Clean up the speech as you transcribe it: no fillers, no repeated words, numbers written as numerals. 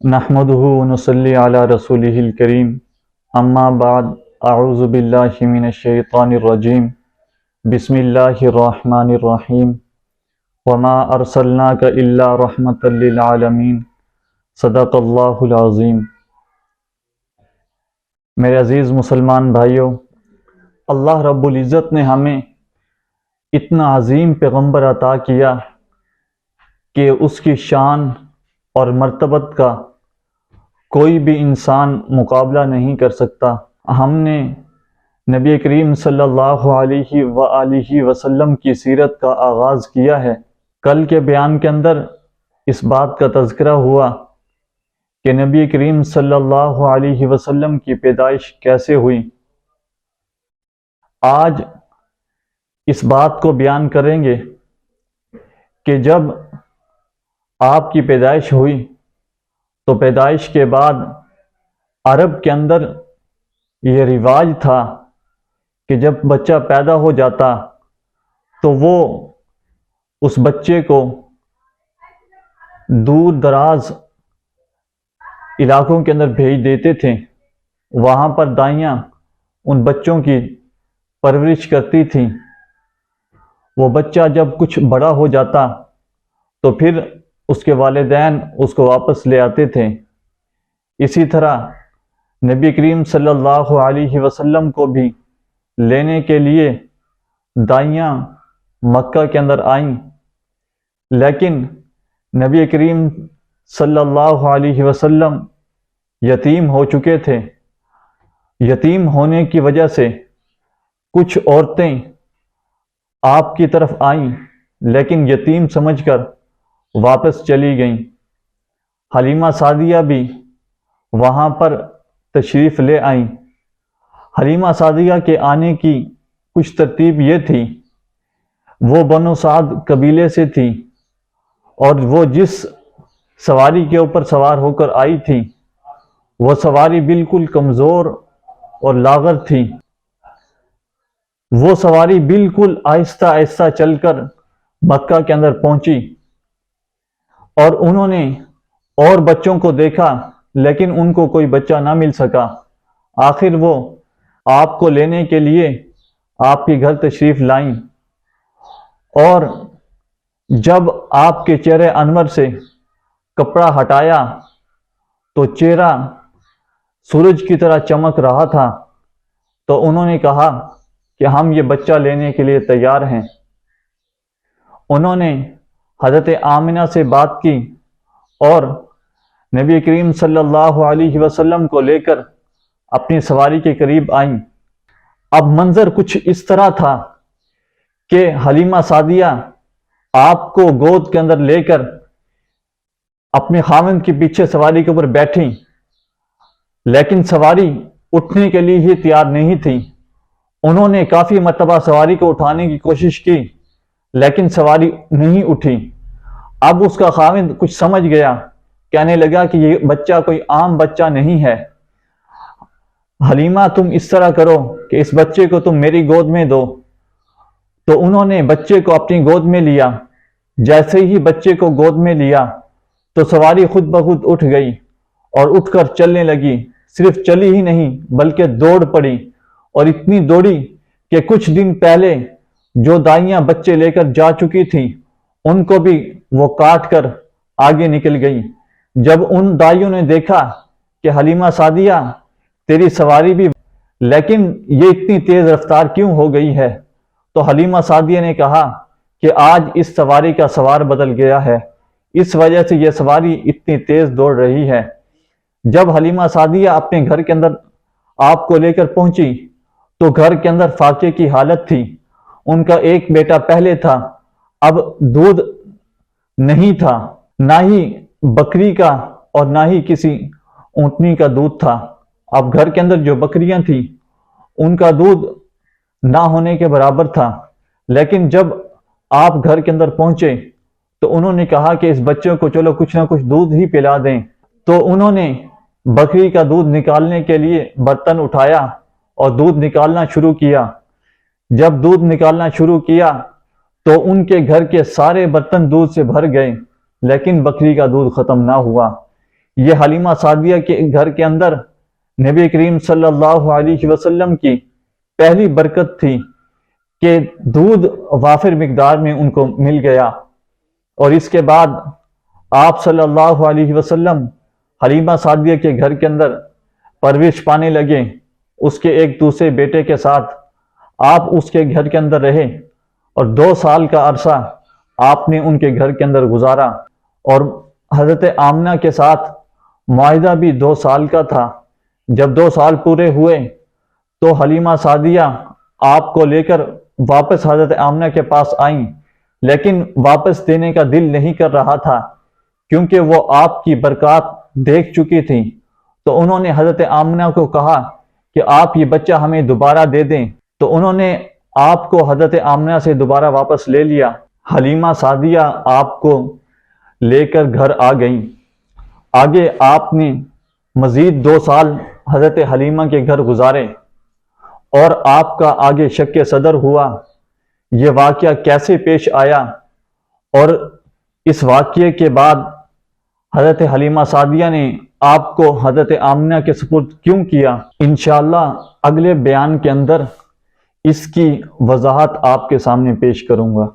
نحمده ونصلي على رسوله الكريم اما بعد اعوذ باللہ من الشیطان الرجیم بسم اللہ الرحمن الرحیم وما ارسلناک الا رحمتا للعالمین صدق اللہ العظیم۔ میرے عزیز مسلمان بھائیوں، اللہ رب العزت نے ہمیں اتنا عظیم پیغمبر عطا کیا کہ اس کی شان اور مرتبت کا کوئی بھی انسان مقابلہ نہیں کر سکتا۔ ہم نے نبی کریم صلی اللہ علیہ وآلہ وسلم کی سیرت کا آغاز کیا ہے۔ کل کے بیان کے اندر اس بات کا تذکرہ ہوا کہ نبی کریم صلی اللہ علیہ وسلم کی پیدائش کیسے ہوئی۔ آج اس بات کو بیان کریں گے کہ جب آپ کی پیدائش ہوئی تو پیدائش کے بعد عرب کے اندر یہ رواج تھا کہ جب بچہ پیدا ہو جاتا تو وہ اس بچے کو دور دراز علاقوں کے اندر بھیج دیتے تھے۔ وہاں پر دائیاں ان بچوں کی پرورش کرتی تھیں۔ وہ بچہ جب کچھ بڑا ہو جاتا تو پھر اس کے والدین اس کو واپس لے آتے تھے۔ اسی طرح نبی کریم صلی اللہ علیہ وسلم کو بھی لینے کے لیے دائیاں مکہ کے اندر آئیں، لیکن نبی کریم صلی اللہ علیہ وسلم یتیم ہو چکے تھے۔ یتیم ہونے کی وجہ سے کچھ عورتیں آپ کی طرف آئیں لیکن یتیم سمجھ کر واپس چلی گئیں۔ حلیمہ سعدیہ بھی وہاں پر تشریف لے آئیں۔ حلیمہ سعدیہ کے آنے کی کچھ ترتیب یہ تھی، وہ بنو سعد قبیلے سے تھی اور وہ جس سواری کے اوپر سوار ہو کر آئی تھی وہ سواری بالکل کمزور اور لاغر تھی۔ وہ سواری بالکل آہستہ آہستہ چل کر مکہ کے اندر پہنچی اور انہوں نے اور بچوں کو دیکھا لیکن ان کو کوئی بچہ نہ مل سکا۔ آخر وہ آپ کو لینے کے لیے آپ کے گھر تشریف لائیں اور جب آپ کے چہرے انور سے کپڑا ہٹایا تو چہرہ سورج کی طرح چمک رہا تھا، تو انہوں نے کہا کہ ہم یہ بچہ لینے کے لیے تیار ہیں۔ انہوں نے حضرت آمنہ سے بات کی اور نبی کریم صلی اللہ علیہ وسلم کو لے کر اپنی سواری کے قریب آئیں۔ اب منظر کچھ اس طرح تھا کہ حلیمہ سعدیہ آپ کو گود کے اندر لے کر اپنے خاوند کے پیچھے سواری کے اوپر بیٹھیں، لیکن سواری اٹھنے کے لیے ہی تیار نہیں تھی۔ انہوں نے کافی مرتبہ سواری کو اٹھانے کی کوشش کی لیکن سواری نہیں اٹھی۔ اب اس کا خاوند کچھ سمجھ گیا، کہنے لگا کہ یہ بچہ کوئی عام بچہ نہیں ہے، حلیمہ تم اس طرح کرو کہ اس بچے کو تم میری گود میں دو۔ تو انہوں نے بچے کو اپنی گود میں لیا۔ جیسے ہی بچے کو گود میں لیا تو سواری خود بخود اٹھ گئی اور اٹھ کر چلنے لگی۔ صرف چلی ہی نہیں بلکہ دوڑ پڑی، اور اتنی دوڑی کہ کچھ دن پہلے جو دائیاں بچے لے کر جا چکی تھیں ان کو بھی وہ کاٹ کر آگے نکل گئی۔ جب ان دائیوں نے دیکھا کہ حلیمہ سعدیہ تیری سواری بھی، لیکن یہ اتنی تیز رفتار کیوں ہو گئی ہے، تو حلیمہ سعدیہ نے کہا کہ آج اس سواری کا سوار بدل گیا ہے، اس وجہ سے یہ سواری اتنی تیز دوڑ رہی ہے۔ جب حلیمہ سعدیہ اپنے گھر کے اندر آپ کو لے کر پہنچی تو گھر کے اندر فاقے کی حالت تھی۔ ان کا ایک بیٹا پہلے تھا، اب دودھ نہیں تھا، نہ ہی بکری کا اور نہ ہی کسی اونٹنی کا دودھ تھا۔ اب گھر کے اندر جو بکریاں تھیں ان کا دودھ نہ ہونے کے برابر تھا۔ لیکن جب آپ گھر کے اندر پہنچے تو انہوں نے کہا کہ اس بچے کو چلو کچھ نہ کچھ دودھ ہی پلا دیں۔ تو انہوں نے بکری کا دودھ نکالنے کے لیے برتن اٹھایا اور دودھ نکالنا شروع کیا۔ جب دودھ نکالنا شروع کیا تو ان کے گھر کے سارے برتن دودھ سے بھر گئے لیکن بکری کا دودھ ختم نہ ہوا۔ یہ حلیمہ سعدیہ کے گھر کے اندر نبی کریم صلی اللہ علیہ وسلم کی پہلی برکت تھی کہ دودھ وافر مقدار میں ان کو مل گیا، اور اس کے بعد آپ صلی اللہ علیہ وسلم حلیمہ سعدیہ کے گھر کے اندر پرورش پانے لگے۔ اس کے ایک دوسرے بیٹے کے ساتھ آپ اس کے گھر کے اندر رہے، اور 2 سال کا عرصہ آپ نے ان کے گھر کے اندر گزارا، اور حضرت آمنہ کے ساتھ معاہدہ بھی 2 سال کا تھا۔ جب 2 سال پورے ہوئے تو حلیمہ سعدیہ آپ کو لے کر واپس حضرت آمنہ کے پاس آئیں، لیکن واپس دینے کا دل نہیں کر رہا تھا کیونکہ وہ آپ کی برکات دیکھ چکی تھیں۔ تو انہوں نے حضرت آمنہ کو کہا کہ آپ یہ بچہ ہمیں دوبارہ دے دیں، تو انہوں نے آپ کو حضرت آمنہ سے دوبارہ واپس لے لیا۔ حلیمہ سعدیہ آپ کو لے کر گھر آ گئیں۔ آگے آپ نے مزید 2 سال حضرت حلیمہ کے گھر گزارے، اور آپ کا آگے شک صدر ہوا یہ واقعہ کیسے پیش آیا، اور اس واقعے کے بعد حضرت حلیمہ سعدیہ نے آپ کو حضرت آمنہ کے سپرد کیوں کیا۔ انشاءاللہ اگلے بیان کے اندر اس کی وضاحت آپ کے سامنے پیش کروں گا۔